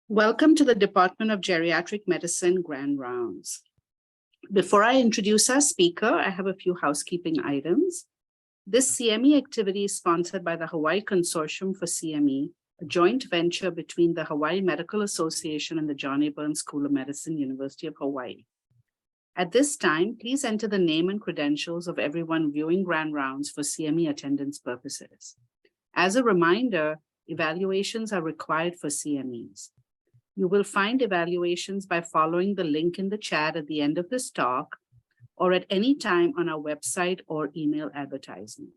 Welcome to the Department of Geriatric Medicine Grand Rounds. Before I introduce our speaker, I have a few housekeeping items. This CME activity is sponsored by the Hawaii Consortium for CME, a joint venture between the Hawaii Medical Association and the John A. Burns School of Medicine, University of Hawaii. At this time, please enter the name and credentials of everyone viewing Grand Rounds for CME attendance purposes. As a reminder, evaluations are required for CMEs. You will find evaluations by following the link in the chat at the end of this talk or at any time on our website or email advertisement.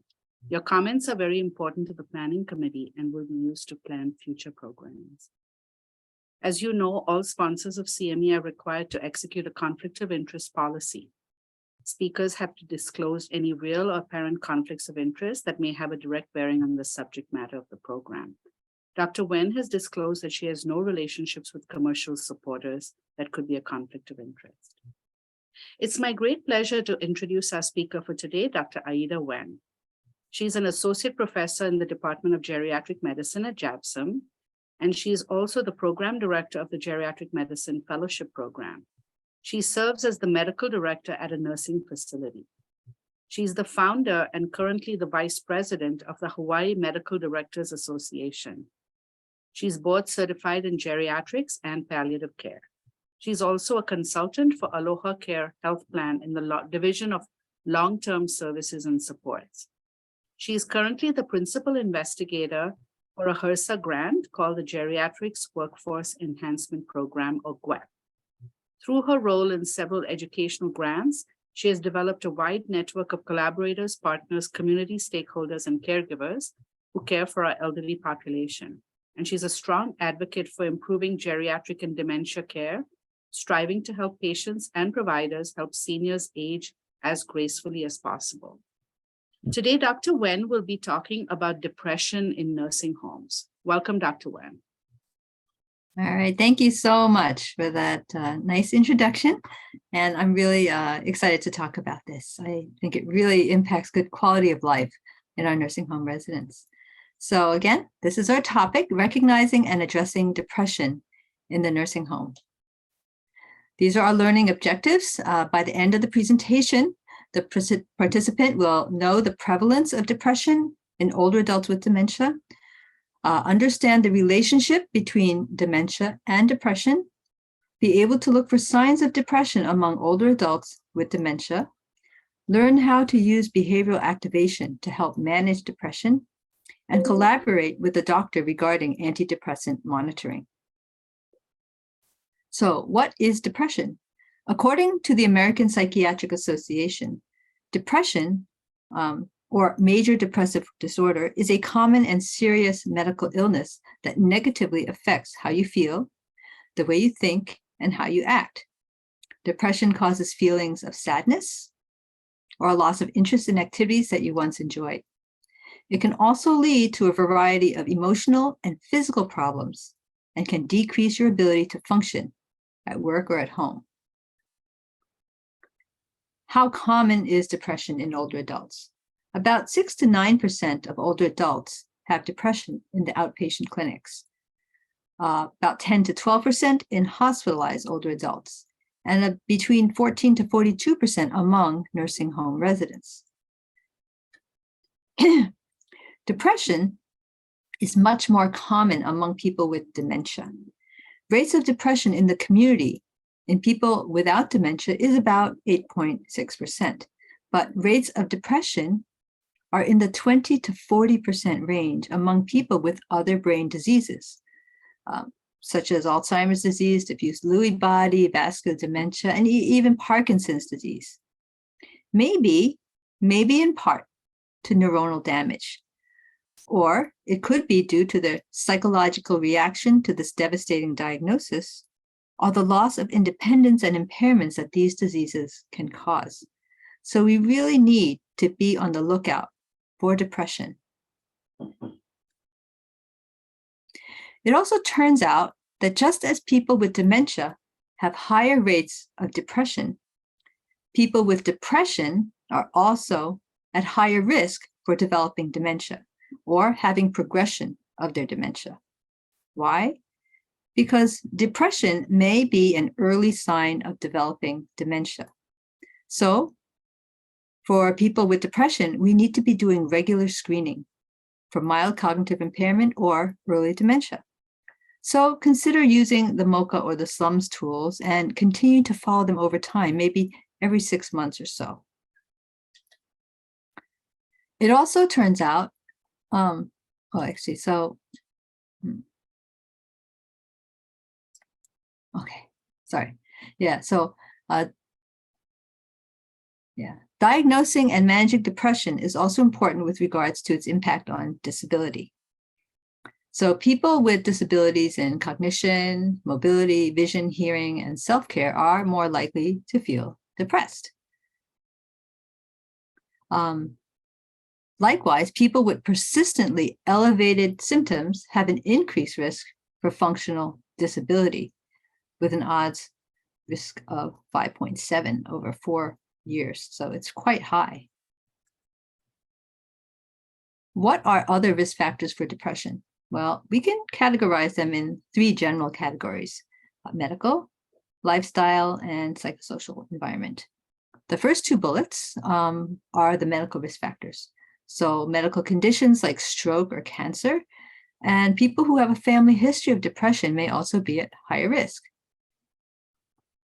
Your comments are very important to the planning committee and will be used to plan future programs. As you know, all sponsors of CME are required to execute a conflict of interest policy. Speakers have to disclose any real or apparent conflicts of interest that may have a direct bearing on the subject matter of the program. Dr. Wen has disclosed that she has no relationships with commercial supporters that could be a conflict of interest. It's my great pleasure to introduce our speaker for today, Dr. Aida Wen. She's an associate professor in the Department of Geriatric Medicine at JABSOM, and she is also the program director of the Geriatric Medicine Fellowship Program. She serves as the medical director at a nursing facility. She's the founder and currently the vice president of the Hawaii Medical Directors Association. She's board certified in geriatrics and palliative care. She's also a consultant for Aloha Care Health Plan in the Division of Long-Term Services and Supports. She is currently the principal investigator for a HRSA grant called the Geriatrics Workforce Enhancement Program, or GWEP. Through her role in several educational grants, she has developed a wide network of collaborators, partners, community stakeholders, and caregivers who care for our elderly population. And she's a strong advocate for improving geriatric and dementia care, striving to help patients and providers help seniors age as gracefully as possible. Today, Dr. Wen will be talking about depression in nursing homes. Welcome, Dr. Wen. All right, thank you so much for that nice introduction. And I'm really excited to talk about this. I think it really impacts good quality of life in our nursing home residents. So again, this is our topic, recognizing and addressing depression in the nursing home. These are our learning objectives. By the end of the presentation, the participant will know the prevalence of depression in older adults with dementia, understand the relationship between dementia and depression, be able to look for signs of depression among older adults with dementia, learn how to use behavioral activation to help manage depression, and collaborate with the doctor regarding antidepressant monitoring. So, what is depression? According to the American Psychiatric Association, depression, or major depressive disorder, is a common and serious medical illness that negatively affects how you feel, the way you think, and how you act. Depression causes feelings of sadness or a loss of interest in activities that you once enjoyed. It can also lead to a variety of emotional and physical problems and can decrease your ability to function at work or at home. How common is depression in older adults? About 6 to 9% of older adults have depression in the outpatient clinics, about 10 to 12% in hospitalized older adults, and between 14 to 42% among nursing home residents. Depression is much more common among people with dementia. Rates of depression in the community in people without dementia is about 8.6%, but rates of depression are in the 20 to 40% range among people with other brain diseases, such as Alzheimer's disease, diffuse Lewy body, vascular dementia, and even Parkinson's disease. Maybe in part to neuronal damage, or it could be due to the psychological reaction to this devastating diagnosis, or the loss of independence and impairments that these diseases can cause. So we really need to be on the lookout for depression. It also turns out that just as people with dementia have higher rates of depression, people with depression are also at higher risk for developing dementia or having progression of their dementia. Why? because depression may be an early sign of developing dementia. So for people with depression, we need to be doing regular screening for mild cognitive impairment or early dementia. So consider using the MOCA or the SLUMS tools and continue to follow them over time, maybe every 6 months or so. It also turns out, okay, sorry. Yeah, so diagnosing and managing depression is also important with regards to its impact on disability. So people with disabilities in cognition, mobility, vision, hearing, and self-care are more likely to feel depressed. Likewise, people with persistently elevated symptoms have an increased risk for functional disability with an odds risk of 5.7 over 4 years. So it's quite high. What are other risk factors for depression? Well, we can categorize them in 3 general categories: medical, lifestyle, and psychosocial environment. The first 2 bullets are the medical risk factors. So medical conditions like stroke or cancer, and people who have a family history of depression may also be at higher risk.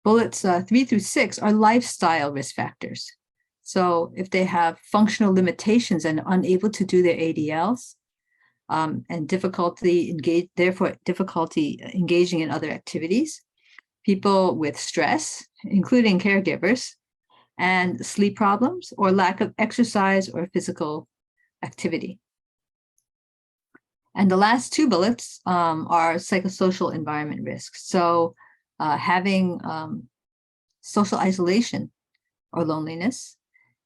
Bullets 3 through 6 are lifestyle risk factors. So if they have functional limitations and unable to do their ADLs, and difficulty engaging in other activities, people with stress, including caregivers, and sleep problems or lack of exercise or physical activity. And the last 2 bullets are psychosocial environment risks. So having social isolation or loneliness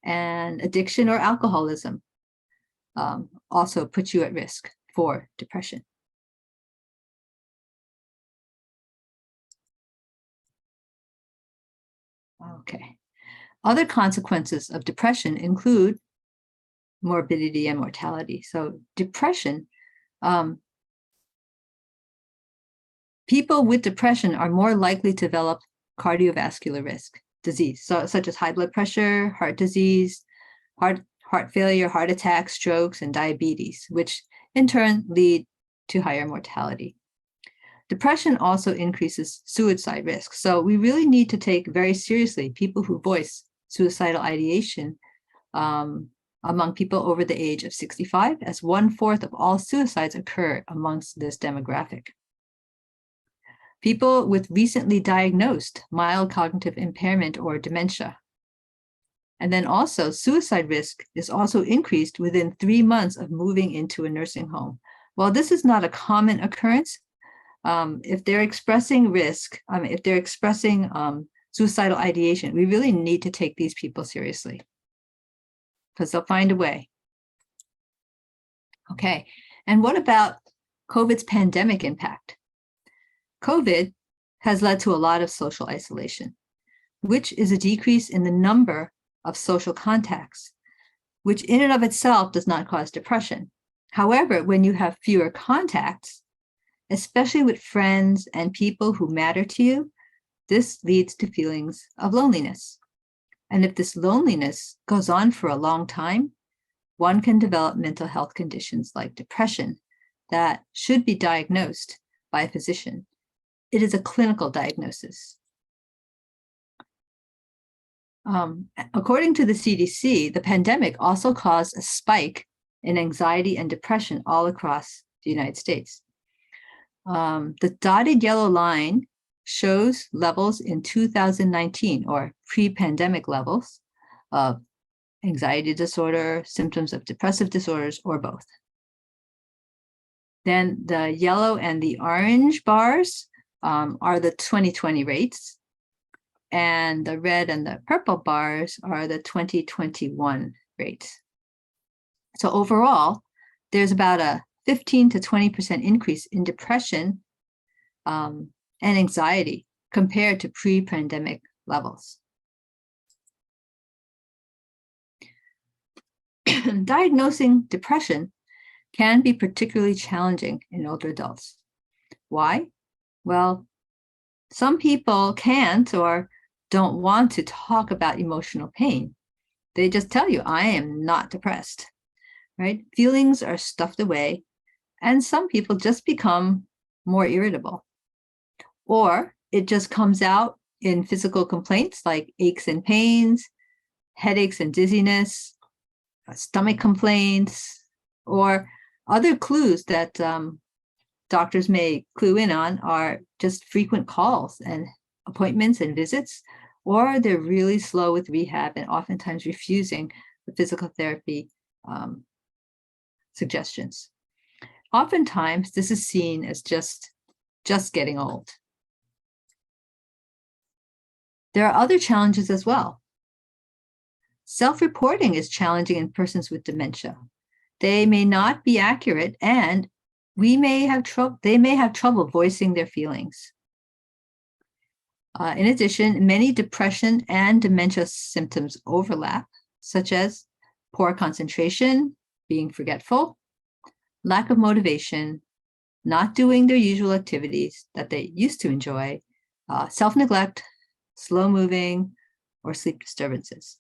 and addiction or alcoholism also put you at risk for depression. Okay. Other consequences of depression include morbidity and mortality. So depression, people with depression are more likely to develop cardiovascular risk disease, such as high blood pressure, heart disease, heart failure, heart attacks, strokes, and diabetes, which in turn lead to higher mortality. Depression also increases suicide risk. So we really need to take very seriously people who voice suicidal ideation among people over the age of 65, as 1/4 of all suicides occur amongst this demographic. People with recently diagnosed mild cognitive impairment or dementia. And then also suicide risk is also increased within 3 months of moving into a nursing home. While this is not a common occurrence, if they're expressing risk, if they're expressing suicidal ideation, we really need to take these people seriously because they'll find a way. Okay, and what about COVID's pandemic impact? COVID has led to a lot of social isolation, which is a decrease in the number of social contacts, which in and of itself does not cause depression. However, when you have fewer contacts, especially with friends and people who matter to you, this leads to feelings of loneliness. And if this loneliness goes on for a long time, one can develop mental health conditions like depression that should be diagnosed by a physician. It is a clinical diagnosis. According to the CDC, the pandemic also caused a spike in anxiety and depression all across the United States. The dotted yellow line shows levels in 2019 or pre-pandemic levels of anxiety disorder, symptoms of depressive disorders, or both. Then the yellow and the orange bars are the 2020 rates, and the red and the purple bars are the 2021 rates. So overall, there's about a 15 to 20% increase in depression and anxiety compared to pre-pandemic levels. Diagnosing depression can be particularly challenging in older adults. Why? Well, some people can't or don't want to talk about emotional pain. They just tell you, I am not depressed, right? Feelings are stuffed away, and some people just become more irritable. Or it just comes out in physical complaints like aches and pains, headaches and dizziness, stomach complaints, or other clues that doctors may clue in on are just frequent calls and appointments and visits, or they're really slow with rehab and oftentimes refusing the physical therapy suggestions. Oftentimes, this is seen as just getting old. There are other challenges as well. Self-reporting is challenging in persons with dementia. They may not be accurate, and they may have trouble voicing their feelings. In addition, many depression and dementia symptoms overlap, such as poor concentration, being forgetful, lack of motivation, not doing their usual activities that they used to enjoy, self-neglect, slow moving, or sleep disturbances.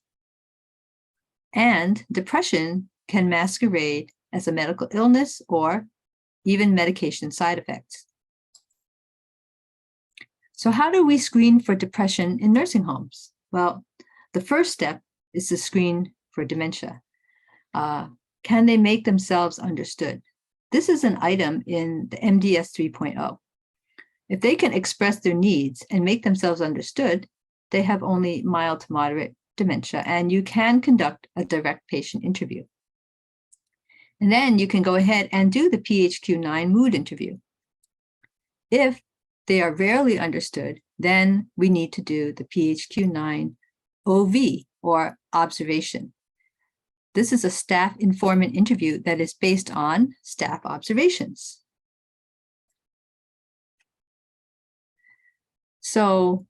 And depression can masquerade as a medical illness or even medication side effects. So how do we screen for depression in nursing homes? Well, the first step is to screen for dementia. Can they make themselves understood? This is an item in the MDS 3.0. If they can express their needs and make themselves understood, they have only mild to moderate dementia, and you can conduct a direct patient interview. And then you can go ahead and do the PHQ-9 mood interview. If they are rarely understood, then we need to do the PHQ-9 OV, or observation. This is a staff informant interview that is based on staff observations. So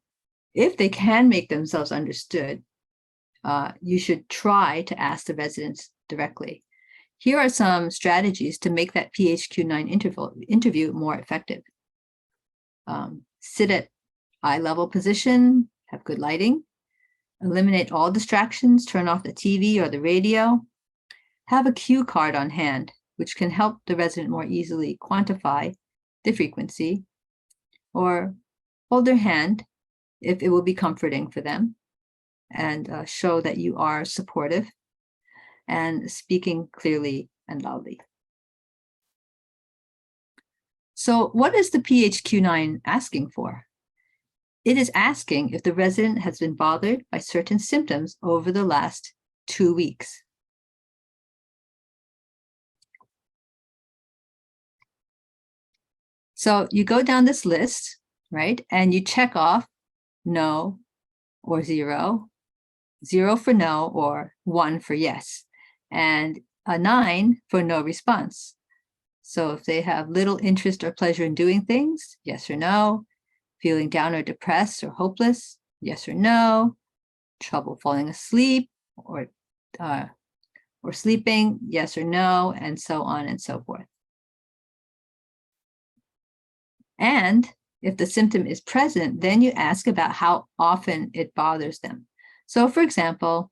if they can make themselves understood, you should try to ask the residents directly. Here are some strategies to make that PHQ-9 interview more effective. Sit at eye level position, have good lighting, eliminate all distractions, turn off the TV or the radio, have a cue card on hand, which can help the resident more easily quantify the frequency, or hold their hand if it will be comforting for them, and show that you are supportive and speaking clearly and loudly. So what is the PHQ-9 asking for? It is asking if the resident has been bothered by certain symptoms over the last 2 weeks. So you go down this list, right? And you check off no or 0, 0 for no or 1 for yes, and a 9 for no response. So if they have little interest or pleasure in doing things, yes or no, feeling down or depressed or hopeless, yes or no, trouble falling asleep or sleeping, yes or no, and so on and so forth. And if the symptom is present, then you ask about how often it bothers them. So for example,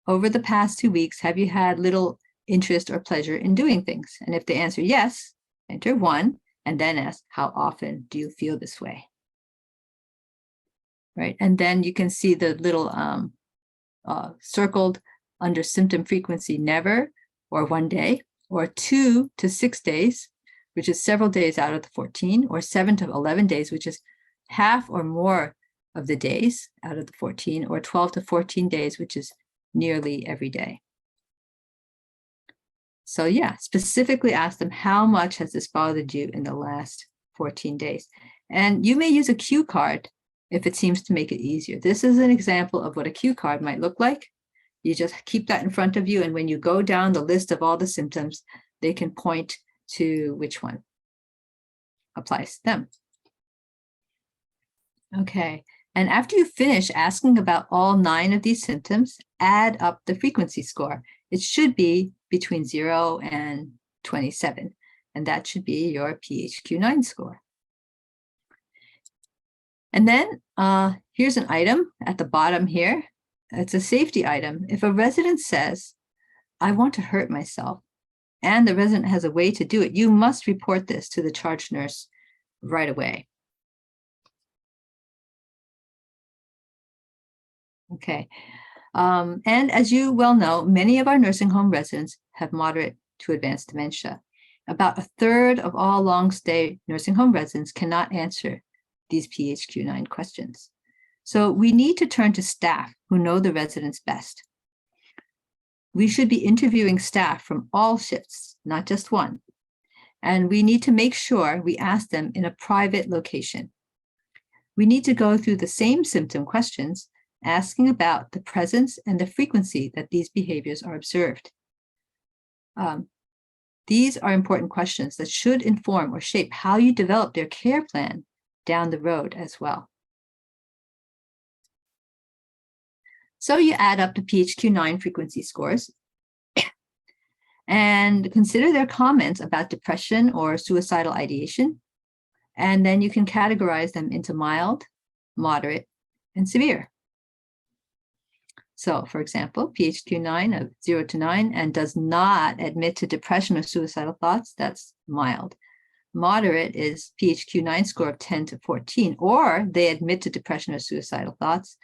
over the past 2 weeks, have you had little interest or pleasure in doing things? And if they answer yes, enter 1, and then ask, how often do you feel this way? Right, and then you can see the little circled under symptom frequency, never, or 1 day, or 2 to 6 days, which is several days out of the 14, or 7 to 11 days, which is half or more of the days out of the 14, or 12 to 14 days, which is nearly every day. So yeah, specifically ask them, how much has this bothered you in the last 14 days? And you may use a cue card if it seems to make it easier. This is an example of what a cue card might look like. You just keep that in front of you, and when you go down the list of all the symptoms, they can point to which one applies to them. Okay, and after you finish asking about all 9 of these symptoms, add up the frequency score. It should be between 0 and 27, and that should be your PHQ-9 score. And then here's an item at the bottom here. It's a safety item. If a resident says, I want to hurt myself, and the resident has a way to do it, you must report this to the charge nurse right away. Okay. And as you well know, many of our nursing home residents have moderate to advanced dementia. About a third of all long-stay nursing home residents cannot answer these PHQ-9 questions. So we need to turn to staff who know the residents best. We should be interviewing staff from all shifts, not just one. And we need to make sure we ask them in a private location. We need to go through the same symptom questions, asking about the presence and the frequency that these behaviors are observed. These are important questions that should inform or shape how you develop their care plan down the road as well. So you add up the PHQ-9 frequency scores and consider their comments about depression or suicidal ideation. And then you can categorize them into mild, moderate, and severe. So, for example, PHQ-9 of 0 to 9 and does not admit to depression or suicidal thoughts, that's mild. Moderate is PHQ-9 score of 10 to 14, or they admit to depression or suicidal thoughts,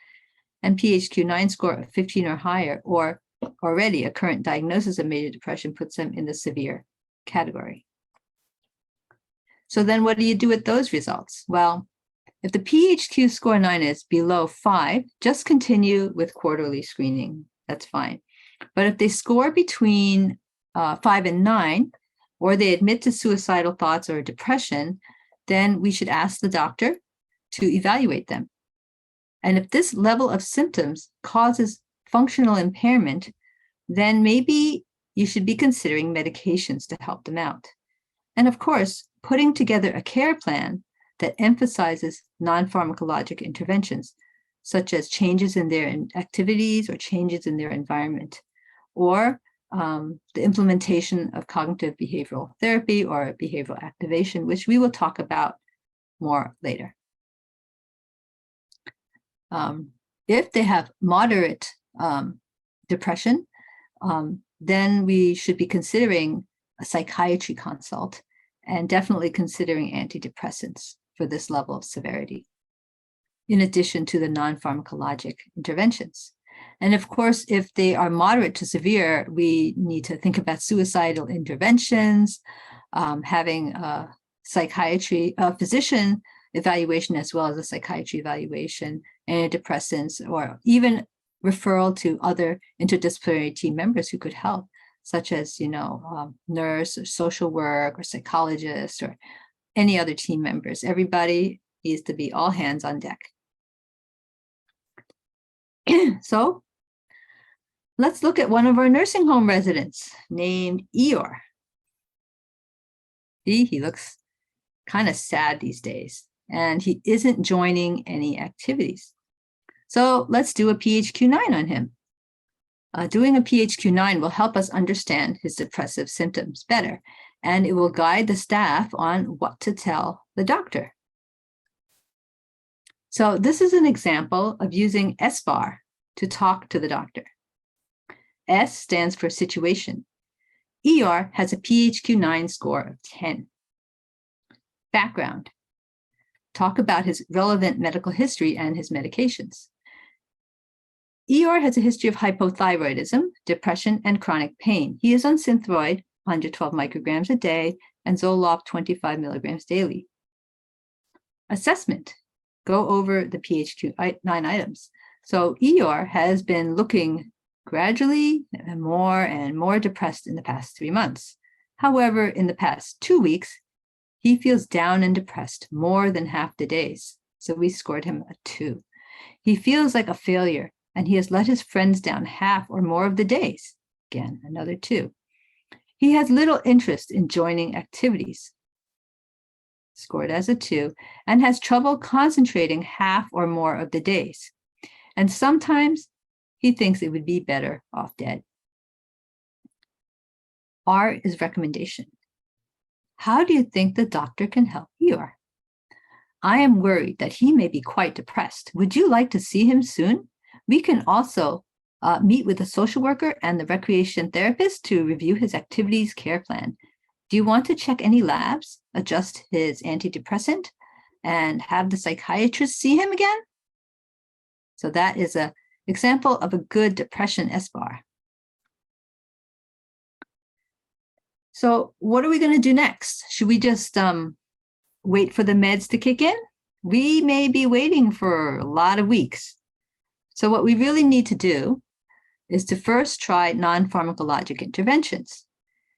and PHQ-9 score of 15 or higher, or already a current diagnosis of major depression puts them in the severe category. So then what do you do with those results? Well, if the PHQ score 9 is below 5, just continue with quarterly screening. That's fine. But if they score between 5 and 9, or they admit to suicidal thoughts or depression, then we should ask the doctor to evaluate them. And if this level of symptoms causes functional impairment, then maybe you should be considering medications to help them out. And of course, putting together a care plan that emphasizes non-pharmacologic interventions, such as changes in their activities or changes in their environment, or the implementation of cognitive behavioral therapy or behavioral activation, which we will talk about more later. If they have moderate depression, then we should be considering a psychiatry consult and definitely considering antidepressants for this level of severity, in addition to the non-pharmacologic interventions. And of course, if they are moderate to severe, we need to think about suicidal interventions, having a physician evaluation as well as a psychiatry evaluation, antidepressants, or even referral to other interdisciplinary team members who could help, such as, nurse or social work or psychologist or any other team members. Everybody needs to be all hands on deck. So let's look at one of our nursing home residents named Eeyore. He looks kind of sad these days, and he isn't joining any activities. So let's do a PHQ-9 on him. Doing a PHQ-9 will help us understand his depressive symptoms better, and it will guide the staff on what to tell the doctor. So this is an example of using SBAR to talk to the doctor. S stands for situation. Eeyore has a PHQ-9 score of 10. Background. Talk about his relevant medical history and his medications. Eeyore has a history of hypothyroidism, depression, and chronic pain. He is on Synthroid, 112 micrograms a day, and Zoloft, 25 milligrams daily. Assessment. Go over the PHQ-9 items. So Eeyore has been looking gradually and more depressed in the past 3 months. However, in the past 2 weeks, he feels down and depressed more than half the days. So we scored him a 2. He feels like a failure, and he has let his friends down half or more of the days. Again, another 2. He has little interest in joining activities, scored as a 2, and has trouble concentrating half or more of the days. And sometimes he thinks it would be better off dead. R is recommendation. How do you think the doctor can help Eeyore? I am worried that he may be quite depressed. Would you like to see him soon? We can also meet with the social worker and the recreation therapist to review his activities care plan. Do you want to check any labs, adjust his antidepressant, and have the psychiatrist see him again? So that is an example of a good depression SBAR. So what are we going to do next? Should we just wait for the meds to kick in? We may be waiting for a lot of weeks. So what we really need to do is to first try non-pharmacologic interventions.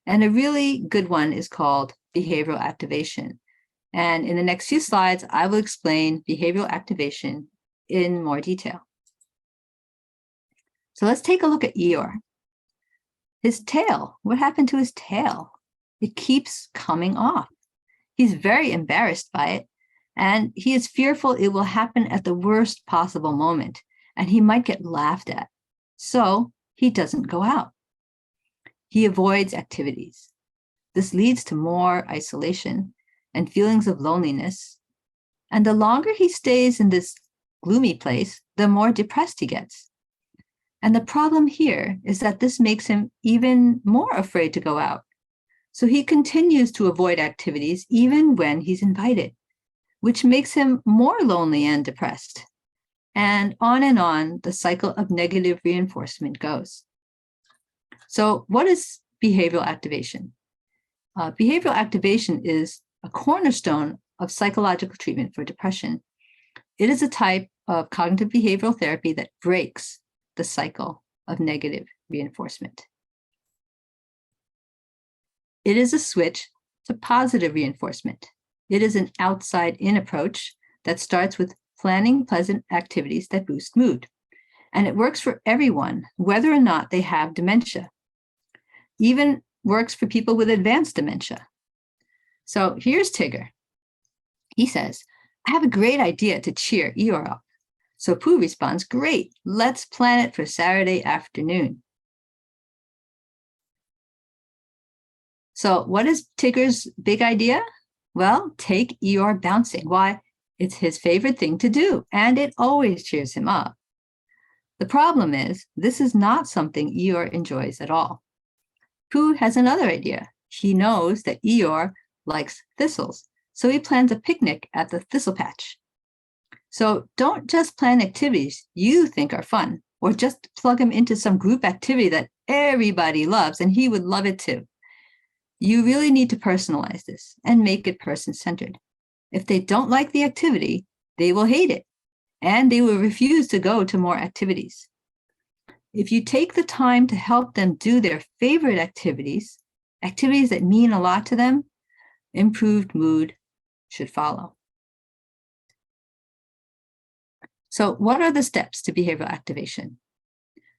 And a really good one is called behavioral activation. And in the next few slides, I will explain behavioral activation in more detail. So let's take a look at Eeyore. His tail, what happened to his tail? It keeps coming off. He's very embarrassed by it, and he is fearful it will happen at the worst possible moment, and he might get laughed at. So he doesn't go out. He avoids activities. This leads to more isolation and feelings of loneliness. And the longer he stays in this gloomy place, the more depressed he gets. And the problem here is that this makes him even more afraid to go out. So he continues to avoid activities even when he's invited, which makes him more lonely and depressed. And on the cycle of negative reinforcement goes. So what is behavioral activation? Behavioral activation is a cornerstone of psychological treatment for depression. It is a type of cognitive behavioral therapy that breaks the cycle of negative reinforcement. It is a switch to positive reinforcement. It is an outside-in approach that starts with planning pleasant activities that boost mood. And it works for everyone, whether or not they have dementia. Even works for people with advanced dementia. So here's Tigger. He says, I have a great idea to cheer Eeyore up. So Pooh responds, great, let's plan it for Saturday afternoon. So what is Tigger's big idea? Well, take Eeyore bouncing. Why? It's his favorite thing to do, and it always cheers him up. The problem is, this is not something Eeyore enjoys at all. Pooh has another idea. He knows that Eeyore likes thistles, so he plans a picnic at the thistle patch. So don't just plan activities you think are fun, or just plug him into some group activity that everybody loves, and he would love it too. You really need to personalize this and make it person-centered. If they don't like the activity, they will hate it, and they will refuse to go to more activities. If you take the time to help them do their favorite activities, activities that mean a lot to them, improved mood should follow. So what are the steps to behavioral activation?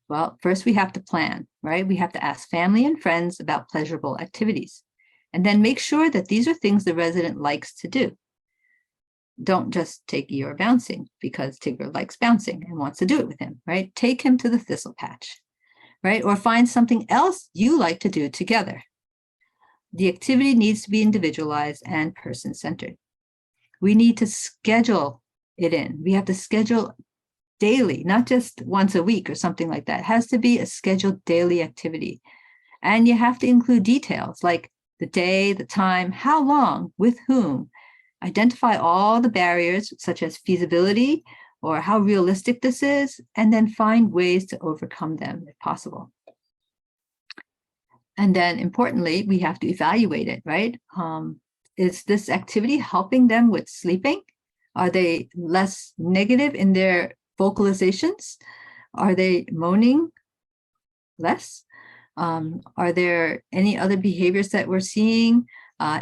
Well, first we have to plan, right? We have to ask family and friends about pleasurable activities, and then make sure that these are things the resident likes to do. Don't just take Eeyore bouncing because Tigger likes bouncing and wants to do it with him, right? Take him to the thistle patch, right? Or find something else you like to do together. The activity needs to be individualized and person-centered. We need to schedule it in. We have to schedule daily, not just once a week or something like that. It has to be a scheduled daily activity. And you have to include details like the day, the time, how long, with whom. Identify all the barriers such as feasibility or how realistic this is, and then find ways to overcome them if possible. And then importantly, we have to evaluate it, right? Is this activity helping them with sleeping? Are they less negative in their vocalizations? Are they moaning less? Are there any other behaviors that we're seeing?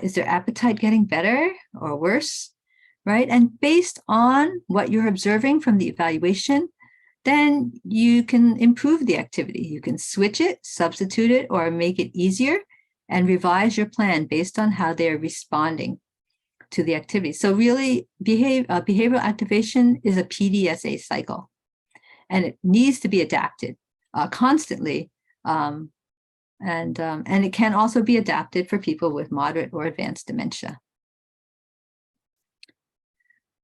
Is their appetite getting better or worse, right? And based on what you're observing from the evaluation, then you can improve the activity. You can switch it, substitute it, or make it easier and revise your plan based on how they're responding to the activity. So really, behavioral activation is a PDSA cycle, and it needs to be adapted constantly. And it can also be adapted for people with moderate or advanced dementia.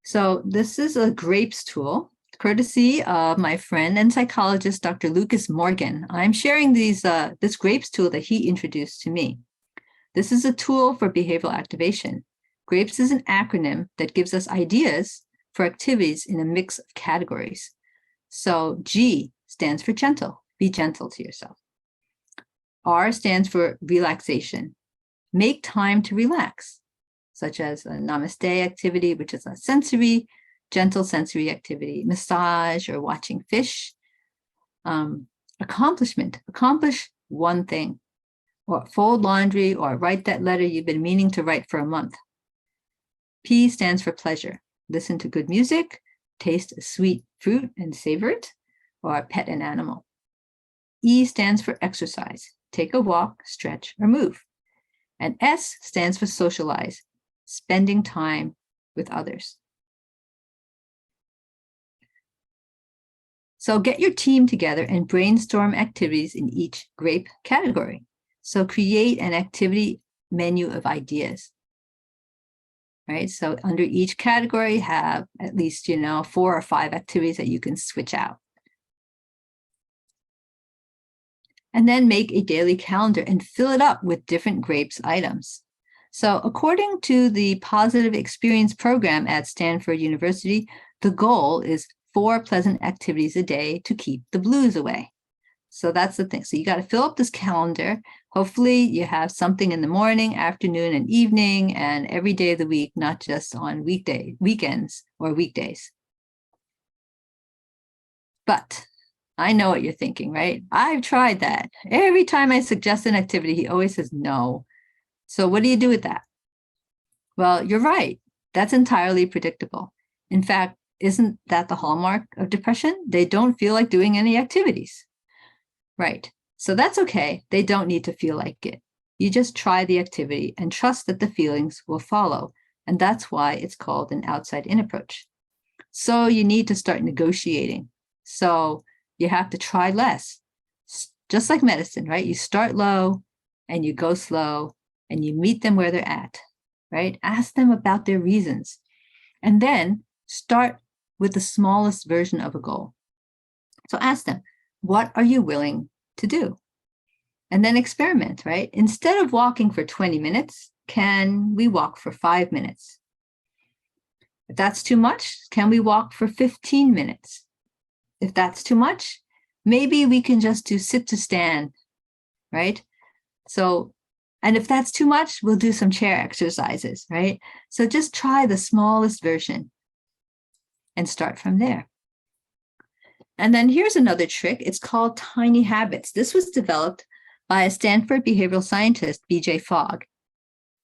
So this is a grapes tool, courtesy of my friend and psychologist, Dr. Lucas Morgan. I'm sharing this grapes tool that he introduced to me. This is a tool for behavioral activation. GRAPES is an acronym that gives us ideas for activities in a mix of categories. So G stands for gentle. Be gentle to yourself. R stands for relaxation. Make time to relax, such as a namaste activity, which is a gentle sensory activity, massage or watching fish. Accomplishment, accomplish one thing, or fold laundry, or write that letter you've been meaning to write for a month. P stands for pleasure. Listen to good music, taste a sweet fruit and savor it, or pet an animal. E stands for exercise. Take a walk, stretch, or move. And S stands for socialize, spending time with others. So get your team together and brainstorm activities in each GRAPE category. So create an activity menu of ideas. Right? So under each category, have at least, 4 or 5 activities that you can switch out. And then make a daily calendar and fill it up with different GRAPES items. So according to the Positive Experience program at Stanford University, the goal is 4 pleasant activities a day to keep the blues away. So that's the thing. So you got to fill up this calendar. Hopefully you have something in the morning, afternoon, and evening, and every day of the week, not just on weekends or weekdays. But I know what you're thinking, right? I've tried that. Every time I suggest an activity, he always says no. So what do you do with that? Well, you're right. That's entirely predictable. In fact, isn't that the hallmark of depression? They don't feel like doing any activities. Right. So that's okay. They don't need to feel like it. You just try the activity and trust that the feelings will follow. And that's why it's called an outside-in approach. So you need to start negotiating. So you have to try less, just like medicine, right? You start low and you go slow and you meet them where they're at, right? Ask them about their reasons. And then start with the smallest version of a goal. So ask them, what are you willing to do? And then experiment, right? Instead of walking for 20 minutes, can we walk for 5 minutes? If that's too much, can we walk for 15 minutes? If that's too much, maybe we can just do sit to stand, right? So, and if that's too much, we'll do some chair exercises, right? So just try the smallest version and start from there. And then here's another trick. It's called tiny habits. This was developed by a Stanford behavioral scientist, B.J. Fogg.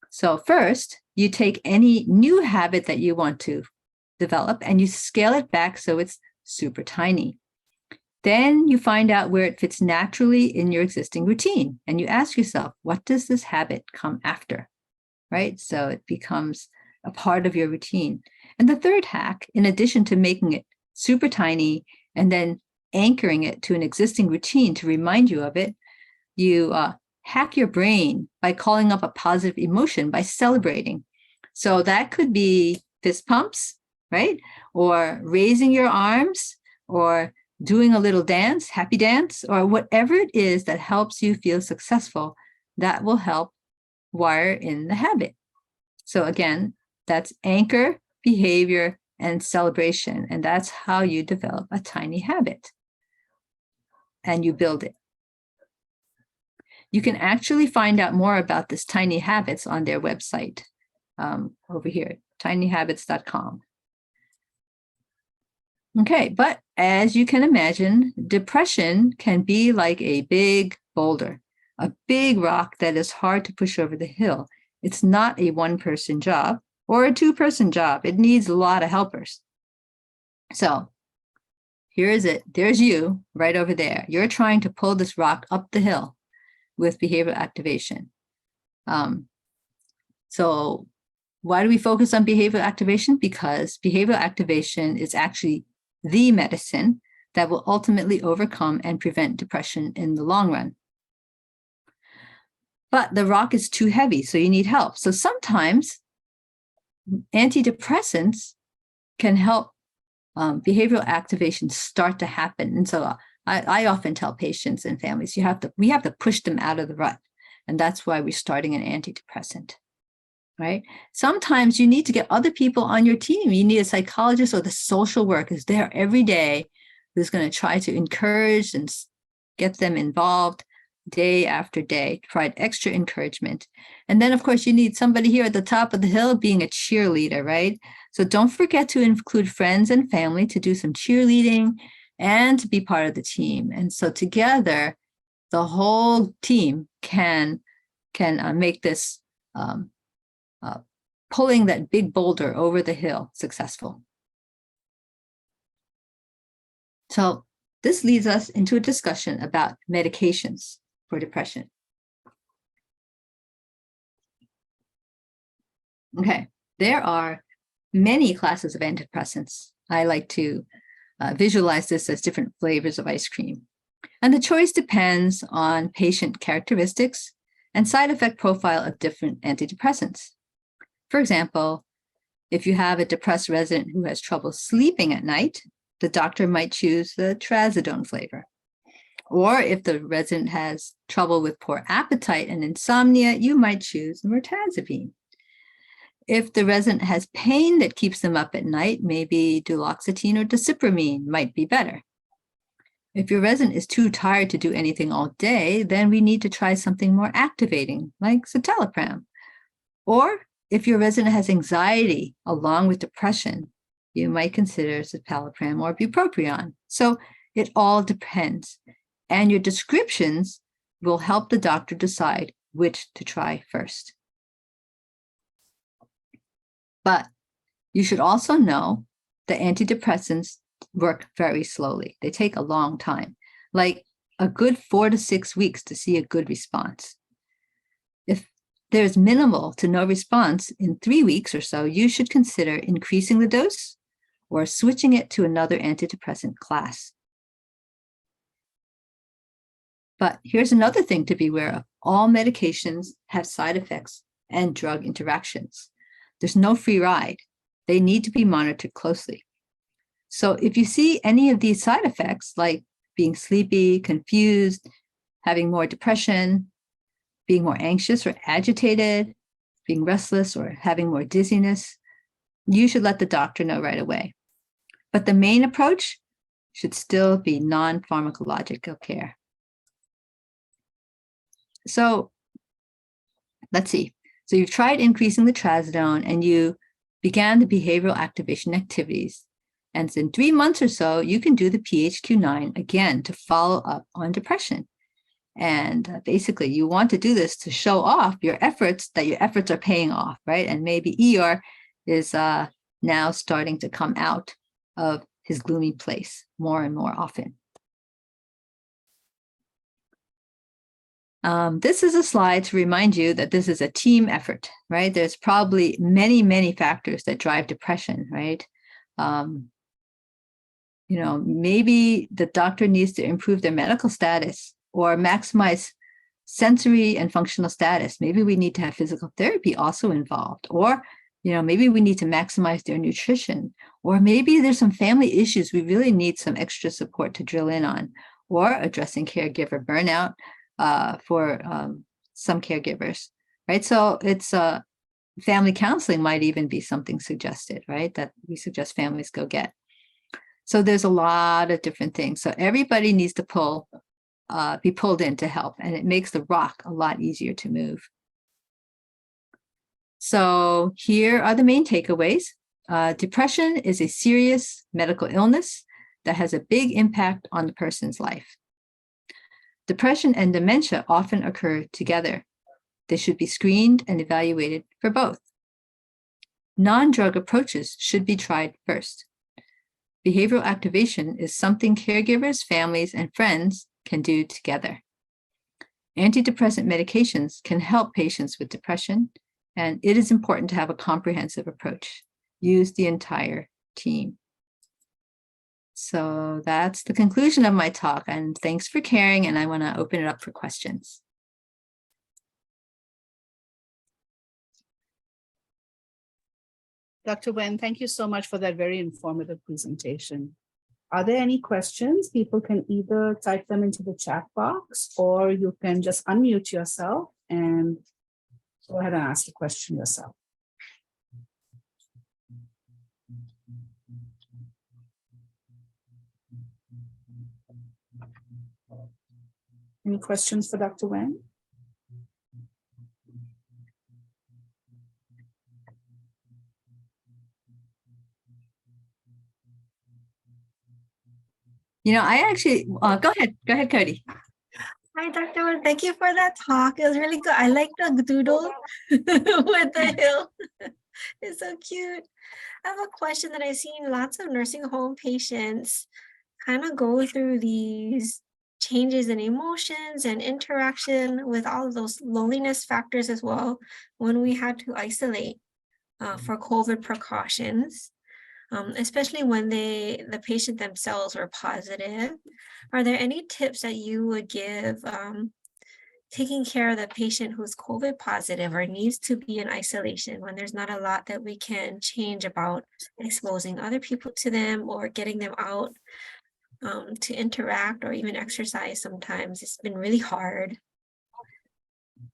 So first, you take any new habit that you want to develop and you scale it back so it's super tiny. Then you find out where it fits naturally in your existing routine. And you ask yourself, what does this habit come after? Right? So it becomes a part of your routine. And the third hack, in addition to making it super tiny and then anchoring it to an existing routine to remind you of it, you hack your brain by calling up a positive emotion, by celebrating. So that could be fist pumps, right? Or raising your arms, or doing a little dance, happy dance, or whatever it is that helps you feel successful. That will help wire in the habit. So again, that's anchor, behavior, and celebration. And that's how you develop a tiny habit. And you build it. You can actually find out more about this tiny habits on their website over here, tinyhabits.com. Okay, but as you can imagine, depression can be like a big boulder, a big rock that is hard to push over the hill. It's not a one-person job or a two-person job. It needs a lot of helpers. So here is it. There's you right over there. You're trying to pull this rock up the hill with behavioral activation. So why do we focus on behavioral activation? Because behavioral activation is actually the medicine that will ultimately overcome and prevent depression in the long run. But the rock is too heavy, so you need help. So sometimes antidepressants can help behavioral activation start to happen. And so I often tell patients and families, we have to push them out of the rut. And that's why we're starting an antidepressant, right? Sometimes you need to get other people on your team. You need a psychologist, or the social worker is there every day who's going to try to encourage and get them involved day after day, provide extra encouragement. And then, of course, you need somebody here at the top of the hill being a cheerleader, right? So don't forget to include friends and family to do some cheerleading and to be part of the team. And so together, the whole team can make this pulling that big boulder over the hill successful. So this leads us into a discussion about medications for depression. Okay, there are many classes of antidepressants. I like to visualize this as different flavors of ice cream. And the choice depends on patient characteristics and side effect profile of different antidepressants. For example, if you have a depressed resident who has trouble sleeping at night, the doctor might choose the trazodone flavor. Or if the resident has trouble with poor appetite and insomnia, you might choose mirtazapine. If the resident has pain that keeps them up at night, maybe duloxetine or desipramine might be better. If your resident is too tired to do anything all day, then we need to try something more activating, like citalopram. Or if your resident has anxiety along with depression, you might consider citalopram or bupropion. So it all depends. And your descriptions will help the doctor decide which to try first. But you should also know that antidepressants work very slowly. They take a long time, like a good 4 to 6 weeks to see a good response. If there's minimal to no response in 3 weeks or so, you should consider increasing the dose or switching it to another antidepressant class. But here's another thing to be aware of. All medications have side effects and drug interactions. There's no free ride. They need to be monitored closely. So if you see any of these side effects, like being sleepy, confused, having more depression, being more anxious or agitated, being restless or having more dizziness, you should let the doctor know right away. But the main approach should still be non-pharmacological care. So let's see. So you've tried increasing the trazodone and you began the behavioral activation activities. And in 3 months or so, you can do the PHQ-9 again to follow up on depression. And basically, you want to do this to show off your efforts, that your efforts are paying off, right? And maybe ER is now starting to come out of his gloomy place more and more often. This is a slide to remind you that this is a team effort, right? There's probably many, many factors that drive depression, right? Maybe the doctor needs to improve their medical status or maximize sensory and functional status. Maybe we need to have physical therapy also involved, or maybe we need to maximize their nutrition, or maybe there's some family issues we really need some extra support to drill in on, or addressing caregiver burnout for some caregivers, right? So it's family counseling might even be something suggested, right? That we suggest families go get. So there's a lot of different things. So everybody needs to be pulled in to help, and it makes the rock a lot easier to move. So here are the main takeaways. Depression is a serious medical illness that has a big impact on the person's life. Depression and dementia often occur together. They should be screened and evaluated for both. Non-drug approaches should be tried first. Behavioral activation is something caregivers, families, and friends can do together. Antidepressant medications can help patients with depression, and it is important to have a comprehensive approach. Use the entire team. So that's the conclusion of my talk, and thanks for caring, and I want to open it up for questions. Dr. Wen, thank you so much for that very informative presentation. Are there any questions? People can either type them into the chat box, or you can just unmute yourself and go ahead and ask the question yourself. Any questions for Dr. Wen? You know, I actually, go ahead, Cody. Hi, Dr. Wood. Thank you for that talk. It was really good. I like the doodle with the hill. It's so cute. I have a question that I've seen lots of nursing home patients kind of go through these changes in emotions and interaction with all of those loneliness factors as well when we had to isolate for COVID precautions. Especially when the patient themselves were positive. Are there any tips that you would give taking care of the patient who's COVID positive or needs to be in isolation when there's not a lot that we can change about exposing other people to them or getting them out to interact or even exercise sometimes? It's been really hard.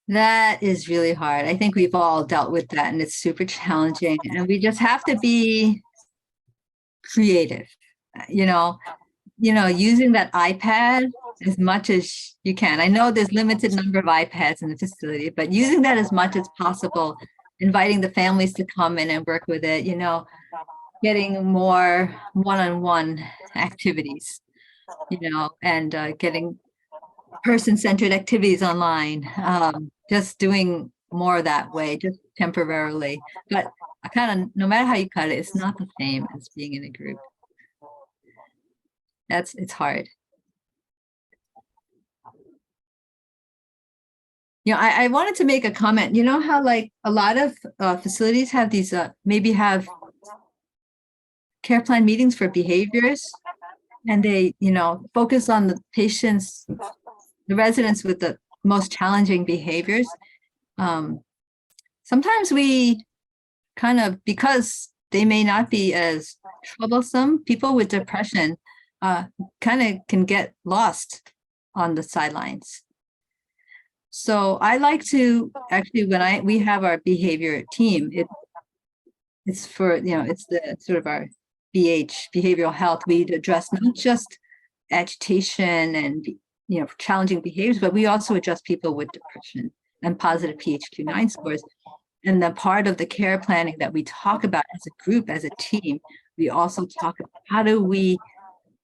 That is really hard. I think we've all dealt with that, and it's super challenging. And we just have to be creative, using that iPad as much as you can. I know there's limited number of iPads in the facility, but using that as much as possible, inviting the families to come in and work with it, getting more one-on-one activities, and getting person-centered activities online, just doing more that way, just temporarily. But I kind of, no matter how you cut it, it's not the same as being in a group. It's hard. I wanted to make a comment. You know how like a lot of facilities have these, maybe have care plan meetings for behaviors, and they, focus on the patients, the residents with the most challenging behaviors. Sometimes we kind of, because they may not be as troublesome, people with depression kind of can get lost on the sidelines. So I like to actually, when we have our behavior team, it's for, it's the sort of our behavioral health. We address not just agitation and, challenging behaviors, but we also address people with depression and positive PHQ-9 scores. And the part of the care planning that we talk about as a group, as a team, we also talk about how do we,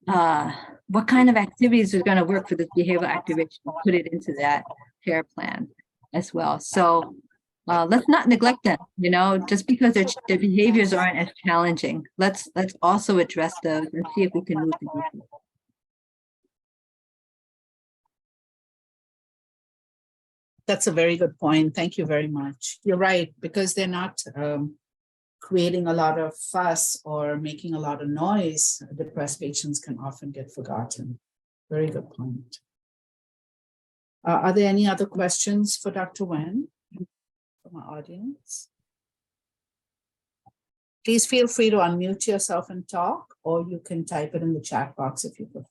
what kind of activities are going to work for this behavioral activation, put it into that care plan as well. So let's not neglect them, just because their behaviors aren't as challenging. Let's also address those and see if we can move the needle. That's a very good point. Thank you very much. You're right, because they're not creating a lot of fuss or making a lot of noise. Depressed patients can often get forgotten. Very good point. Are there any other questions for Dr. Wen from our audience? Please feel free to unmute yourself and talk, or you can type it in the chat box if you prefer.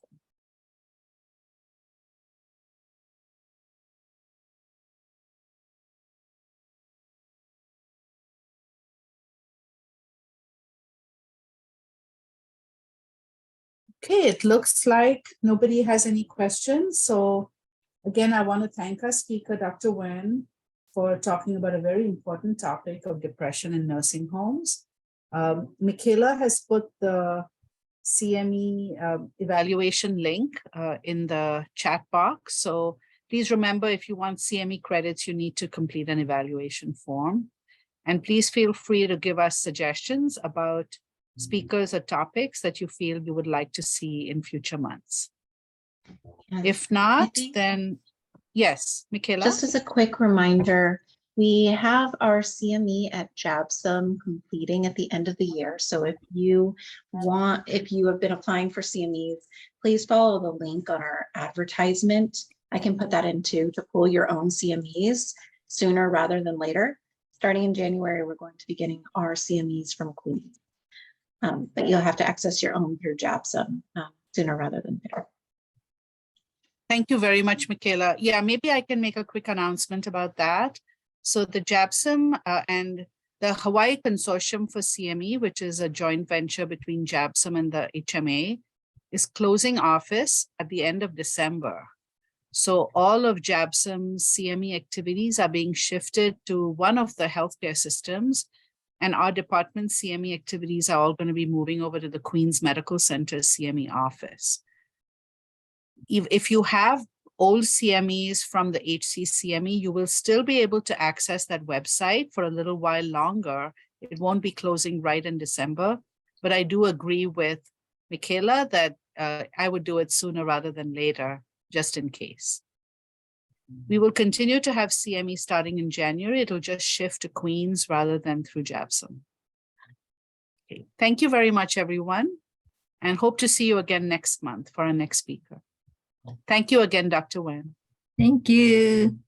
Okay, it looks like nobody has any questions. So again, I want to thank our speaker, Dr. Wen, for talking about a very important topic of depression in nursing homes. Michaela has put the CME evaluation link in the chat box. So please remember, if you want CME credits, you need to complete an evaluation form. And please feel free to give us suggestions about speakers or topics that you feel you would like to see in future months. If not, then yes, Michaela. Just as a quick reminder, we have our CME at JABSOM completing at the end of the year. So if you have been applying for CMEs, please follow the link on our advertisement. I can put that in too, to pull your own CMEs sooner rather than later. starting in January, we're going to be getting our CMEs from Queens. But you'll have to access your own through JABSOM sooner rather than later. Thank you very much, Michaela. Yeah, maybe I can make a quick announcement about that. So the JABSOM and the Hawaii Consortium for CME, which is a joint venture between JABSOM and the HMA, is closing office at the end of December. So all of JABSOM's CME activities are being shifted to one of the healthcare systems, and our department's CME activities are all going to be moving over to the Queens Medical Center CME office. If you have old CMEs from the HCCME, you will still be able to access that website for a little while longer. It won't be closing right in December, but I do agree with Michaela that I would do it sooner rather than later, just in case. We will continue to have CME starting in January. It'll just shift to Queens rather than through JABSOM. Okay. Thank you very much, everyone, and hope to see you again next month for our next speaker. Thank you again, Dr. Wen. Thank you.